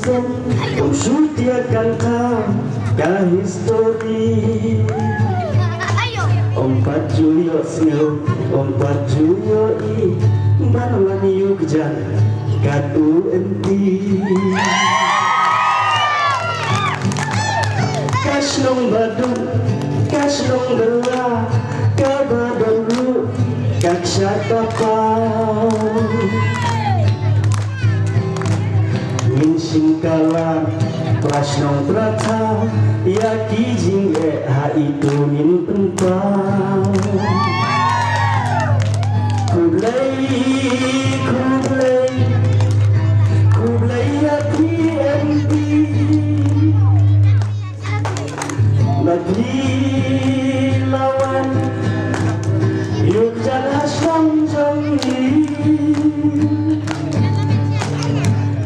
Kristen Sutiakan kau ke histori Ompat Julio Sio Ompat Julio I Manuan Yukjan Katu enti Kasnong badu Kasnong bela Kabadolu Kaksyatapau Singkala prasnong prata ya kijing ha itu min pentau kublai ya TNT bagi lawan yuk jalan songjong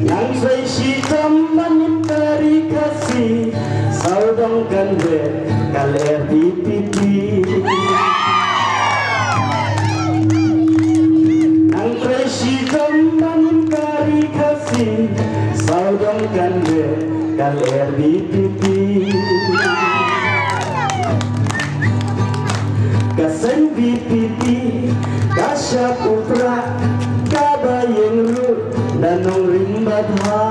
yang saya hitam manin dari kasih saudong kande kaler di pipi yang saya hitam manin dari kasih saudong kande kaler di pipi kasen di pipi kasya kupra kabayeng ru danong rimbadha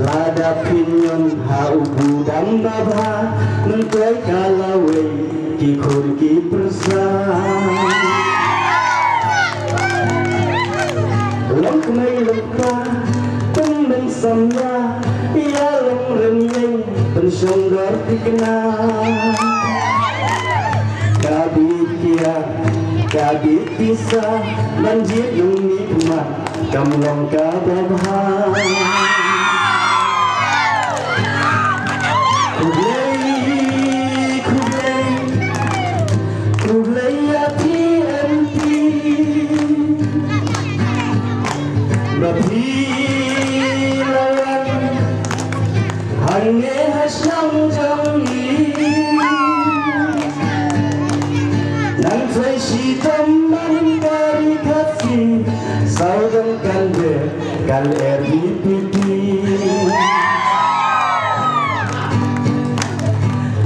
lada pinyon haubu dan babha mentuai kalawe kikur kipersa long kemai lempa temen samya ia long renyeng pensyonggor dikenal kabit kia kabit pisah banjir yung nikmat kamulong kababha kublai ya TNT babilawan hange hasyang jangi nang saya hitam manin dari kasih saudang kande kal RBPP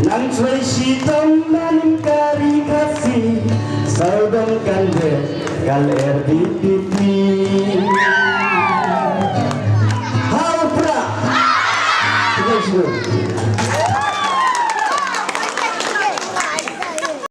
nang saya hitam manin dari kasih saudang kande kal RBPP Haupra